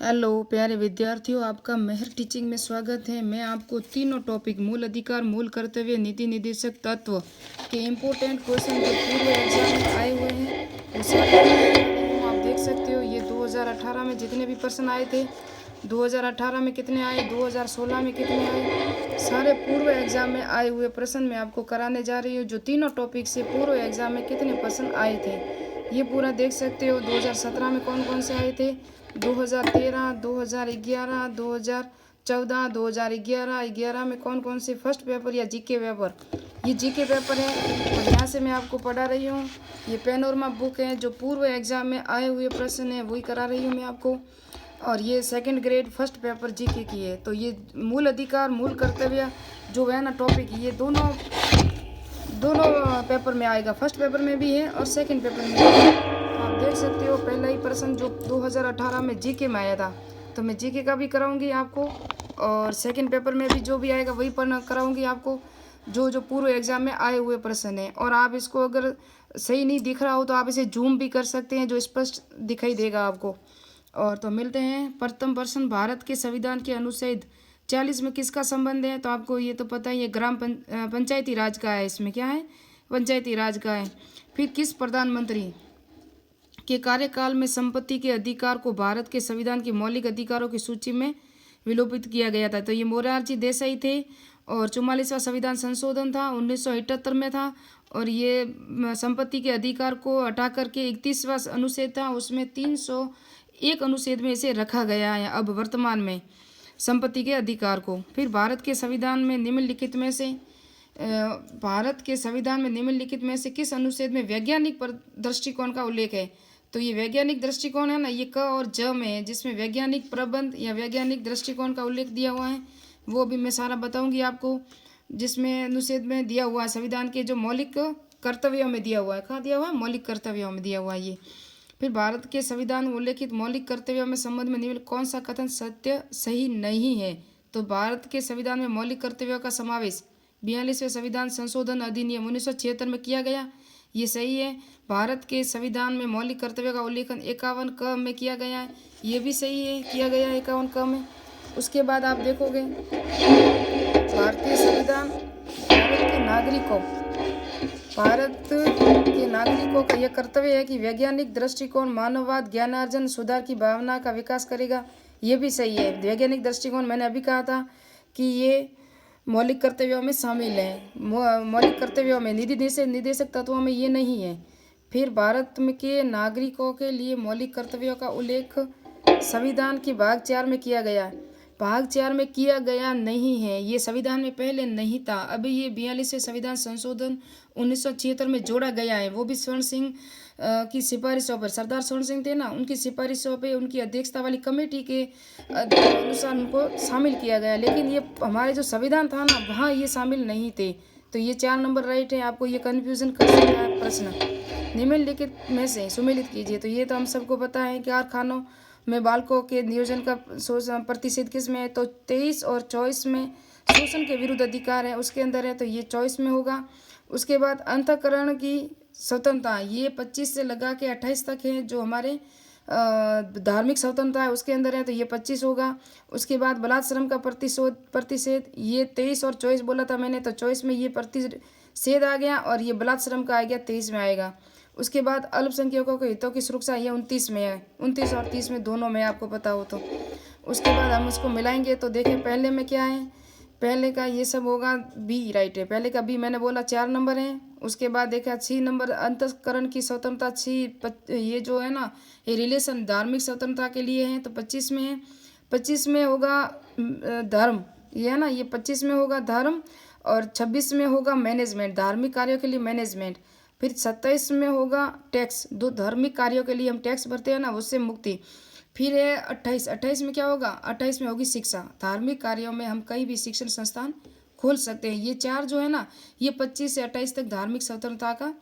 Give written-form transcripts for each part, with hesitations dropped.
Hello प्यारे विद्यार्थियों, आपका मेहर टीचिंग में स्वागत है। मैं आपको तीनों टॉपिक मूल अधिकार, मूल कर्तव्य, नीति निर्देशक तत्व के इम्पोर्टेंट क्वेश्चन जो पूर्व एग्जाम में आए हुए हैं वो सारे आप देख सकते हो। ये 2018 में जितने भी प्रश्न आए थे, 2018 में कितने आए, 2016 में कितने आए, सारे पूर्व एग्जाम में आए हुए प्रश्न मैं आपको कराने जा रही हूँ। जो तीनों टॉपिक से पूर्व एग्जाम में कितने प्रश्न आए थे ये पूरा देख सकते हो। 2017 में कौन कौन से आए थे, 2013, 2011, 2014, 2011 में कौन कौन से फर्स्ट पेपर या जीके पेपर, ये जीके पेपर है और यहाँ से मैं आपको पढ़ा रही हूँ। ये पेनोरमा बुक है, जो पूर्व एग्जाम में आए हुए प्रश्न है वही करा रही हूँ मैं आपको। और ये second grade first paper GK की है। तो ये मूल अधिकार, मूल कर्तव्य जो है ना टॉपिक, ये दोनों पेपर में आएगा। फर्स्ट पेपर में भी है और सेकंड पेपर में भी है। तो आप देख सकते हो पहला ही प्रश्न जो 2018 में जीके में आया था, तो मैं जीके का भी कराऊंगी आपको और सेकंड पेपर में भी जो भी आएगा वही पढ़ना कराऊंगी आपको, जो पूर्व एग्जाम में आए हुए प्रश्न है। और आप इसको अगर सही नहीं दिख रहा हो तो आप इसे जूम भी कर सकते हैं, जो स्पष्ट दिखाई देगा आपको। और तो मिलते हैं। प्रथम प्रश्न, भारत के संविधान के अनुच्छेद 40 में किसका संबंध है? तो आपको ये तो पता ही है, पंचायती राज का है। इसमें क्या है? पंचायती राज का है। फिर किस प्रधानमंत्री के कार्यकाल में संपत्ति के अधिकार को भारत के संविधान के मौलिक अधिकारों की सूची में विलोपित किया गया था? तो ये मोरारजी देसाई थे और 44वां संविधान संशोधन था, 1978 में था। और ये संपत्ति के अधिकार को हटा करके 31वां अनुच्छेद था, उसमें 301 अनुच्छेद में इसे रखा गया है अब वर्तमान में, संपत्ति के अधिकार को। फिर भारत के संविधान में निम्नलिखित में से किस अनुच्छेद में वैज्ञानिक दृष्टिकोण का उल्लेख है? तो ये वैज्ञानिक दृष्टिकोण है ना, ये क और ज में है, जिसमें वैज्ञानिक प्रबंध या वैज्ञानिक दृष्टिकोण का उल्लेख दिया हुआ है वो भी मैं सारा बताऊंगी आपको। जिसमें अनुच्छेद में दिया हुआ है संविधान के जो मौलिक कर्तव्यों में दिया हुआ है, कहाँ दिया हुआ है? मौलिक कर्तव्यों में दिया हुआ है ये। फिर भारत के संविधान में उल्लेखित मौलिक कर्तव्यों में संबंध में निम्न कौन सा कथन सत्य सही नहीं है? तो भारत के संविधान में मौलिक कर्तव्यों का समावेश 42वें संविधान संशोधन अधिनियम 1976 में किया गया, ये सही है। भारत के संविधान में मौलिक कर्तव्यों का उल्लेखन 51 क में किया गया है, ये भी सही है, किया गया है 51 क में। उसके बाद आप देखोगे भारतीय संविधान भारत के नागरिकों का यह कर्तव्य है कि वैज्ञानिक दृष्टिकोण मानववाद, ज्ञानार्जन, सुधार की भावना का विकास करेगा, ये भी सही है। वैज्ञानिक दृष्टिकोण मैंने अभी कहा था कि ये मौलिक कर्तव्यों में शामिल है, मौलिक कर्तव्यों में, निर्देशक तत्वों में ये नहीं है। फिर भारत के नागरिकों के लिए मौलिक कर्तव्यों का उल्लेख संविधान की भाग 4 में किया गया है, भाग 4 में किया गया नहीं है, ये संविधान में पहले नहीं था, अभी ये 42वें संविधान संशोधन 1976 में जोड़ा गया है। वो भी स्वर्ण सिंह की सिफारिशों पर, सरदार स्वर्ण सिंह थे ना, उनकी सिफारिशों पे, उनकी अध्यक्षता वाली कमेटी के अनुसार उनको शामिल किया गया। लेकिन ये हमारे जो संविधान था ना, वहाँ ये शामिल नहीं थे। तो ये 4 नंबर राइट है। आपको ये कन्फ्यूजन कर सकता है प्रश्न। निम्नलिखित में से सुमेलित कीजिए। तो ये तो हम सबको पता है कि कारखानों में बालकों के नियोजन का प्रतिशत किस में है? तो 23 और 24 में शोषण के विरुद्ध अधिकार है, उसके अंदर है, तो ये 24 में होगा। उसके बाद अंतःकरण की स्वतंत्रता, ये 25 से लगा के 28 तक है, जो हमारे धार्मिक स्वतंत्रता है उसके अंदर है, तो ये 25 होगा। उसके बाद बलात्श्रम का प्रतिषेध, ये 23 और 24 बोला था मैंने, तो 24 में ये प्रतिषेध आ गया और ये बलात्श्रम का आ गया, 23 में आएगा। उसके बाद अल्पसंख्यकों के हितों की सुरक्षा, ये 29 में है, 29 और 30 में दोनों में, आपको पता हो तो। उसके बाद हम उसको मिलाएंगे तो देखें पहले में क्या है। पहले का ये सब होगा बी राइट है, पहले का बी मैंने बोला 4 नंबर है। उसके बाद देखा 6 नंबर अंतःकरण की स्वतंत्रता, 6 ये जो है ना, ये रिलेशन धार्मिक स्वतंत्रता के लिए है, तो 25 में है। 25 में होगा धर्म, ये है ना, ये 25 में होगा धर्म। और 26 में होगा मैनेजमेंट, धार्मिक कार्यों के लिए मैनेजमेंट। फिर 27 में होगा टैक्स, दो धार्मिक कार्यों के लिए हम टैक्स भरते हैं ना, उससे मुक्ति। फिर है 28 में क्या होगा? 28 में होगी शिक्षा, धार्मिक कार्यों में हम कहीं भी शिक्षण संस्थान खोल सकते हैं। ये 4 जो है ना, ये 25 से 28 तक धार्मिक स्वतंत्रता का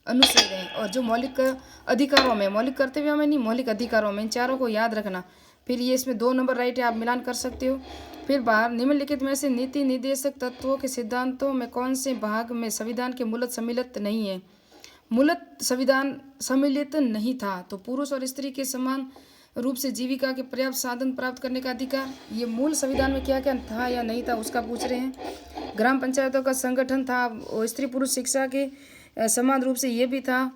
अनुच्छेद है। और जो मौलिक अधिकारों में, मौलिक कर्तव्यों में नहीं, मौलिक अधिकारों में, इन चारों को याद रखना। फिर ये इसमें 2 नंबर राइट है, आप मिलान कर सकते हो। फिर बाहर निम्नलिखित में से नीति निर्देशक तत्वों के सिद्धांतों में कौन से भाग में संविधान के मूलत सम्मिलित नहीं है? मूलत संविधान सम्मिलित नहीं था, तो पुरुष और स्त्री के समान रूप से जीविका के पर्याप्त साधन प्राप्त करने का अधिकार। ये मूल संविधान में क्या क्या था या नहीं था उसका पूछ रहे हैं। ग्राम पंचायतों का संगठन था, स्त्री पुरुष शिक्षा के समान रूप से ये भी था।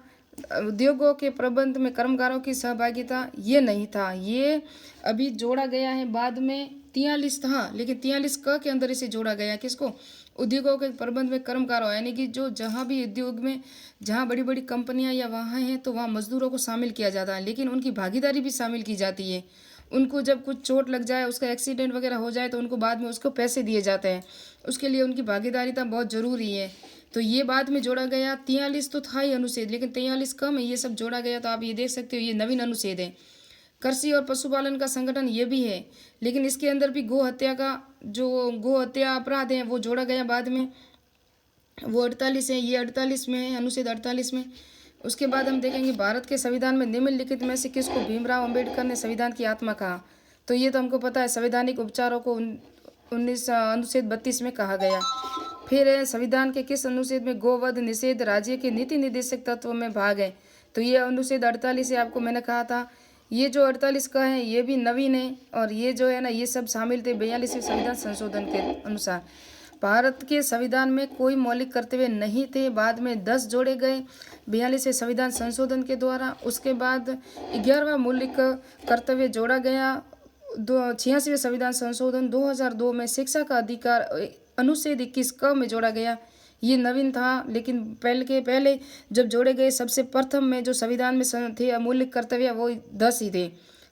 उद्योगों के प्रबंध में कर्मकारों की सहभागिता ये नहीं था, ये अभी जोड़ा गया है बाद में। 43 था, लेकिन 43 क के अंदर इसे जोड़ा गया, किसको? उद्योगों के प्रबंध में कर्मकारों, यानी कि जो जहाँ भी उद्योग में जहाँ बड़ी बड़ी कंपनियां या वहाँ हैं तो वहाँ मजदूरों को शामिल किया जाता है, लेकिन उनकी भागीदारी भी शामिल की जाती है। उनको जब कुछ चोट लग जाए, उसका एक्सीडेंट वगैरह हो जाए तो उनको बाद में उसको पैसे दिए जाते हैं, उसके लिए उनकी भागीदारिता बहुत ज़रूरी है। तो ये बाद में जोड़ा गया। 43 तो था ही अनुच्छेद, लेकिन 43 कम है, ये सब जोड़ा गया। तो आप ये देख सकते हो, ये नवीन अनुच्छेद है। कृषि और पशुपालन का संगठन ये भी है, लेकिन इसके अंदर भी गो हत्या का जो गो हत्या अपराध है वो जोड़ा गया बाद में, वो 48 है, ये 48 में है, अनुच्छेद 48 में। उसके बाद हम देखेंगे भारत के संविधान में निम्नलिखित में से किसको भीमराव अंबेडकर ने संविधान की आत्मा कहा? तो ये तो हमको पता है, संवैधानिक उपचारों को 19 अनुच्छेद 32 में कहा गया। फिर है संविधान के किस अनुच्छेद में गोवध निषेध राज्य के नीति निर्देशक तत्व में भाग है? तो ये अनुच्छेद 48 है, आपको मैंने कहा था। ये जो 48 का है ये भी नवीन है, और ये जो है ना ये सब शामिल थे 42वें संविधान संशोधन के अनुसार। भारत के संविधान में कोई मौलिक कर्तव्य नहीं थे, बाद में 10 जोड़े गए 42वें संविधान संशोधन के द्वारा। उसके बाद 11वां मौलिक कर्तव्य जोड़ा गया 86वें संविधान संशोधन 2002 में। शिक्षा का अधिकार अनुच्छेद 21 क में जोड़ा गया, ये नवीन था, लेकिन पहले जब जोड़े गए सबसे प्रथम में जो संविधान में थे मौलिक कर्तव्य वो 10 ही थे,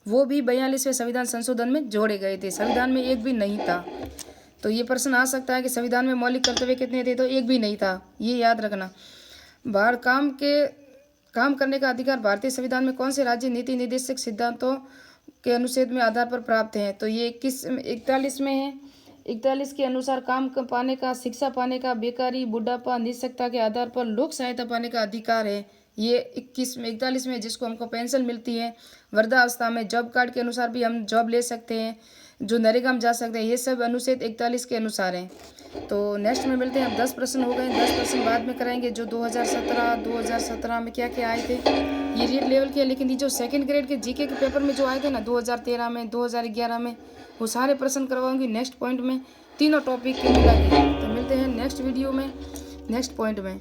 वो भी 42वें संविधान संशोधन में जोड़े गए थे। संविधान में एक भी नहीं था। तो ये प्रश्न आ सकता है कि संविधान में मौलिक कर्तव्य कितने थे? तो एक भी नहीं था, ये याद रखना। काम करने का अधिकार भारतीय संविधान में कौन से राज्य नीति निर्देशक सिद्धांतों के अनुच्छेद में आधार पर प्राप्त है? तो ये 41 में है। 41 के अनुसार काम पाने का, शिक्षा पाने का, बेकारी, बुढ़ापा, निःशक्तता के आधार पर लोक सहायता पाने का अधिकार है। ये 41 में, जिसको हमको पेंशन मिलती है वृद्धावस्था में। जॉब कार्ड के अनुसार भी हम जॉब ले सकते हैं, जो नरेगा में जा सकते हैं। ये सब अनुच्छेद 41 के अनुसार हैं। तो नेक्स्ट में मिलते हैं। अब 10 प्रश्न हो गए, 10 प्रश्न बाद में कराएंगे। जो 2017 में क्या क्या आए थे ये रीड लेवल के, लेकिन ये जो सेकंड ग्रेड के जीके के पेपर में जो आए थे ना 2013 में, 2011 में, वो सारे प्रश्न करवाऊंगी नेक्स्ट पॉइंट में, तीनों टॉपिक के मिला के। तो मिलते हैं नेक्स्ट वीडियो में, नेक्स्ट पॉइंट में।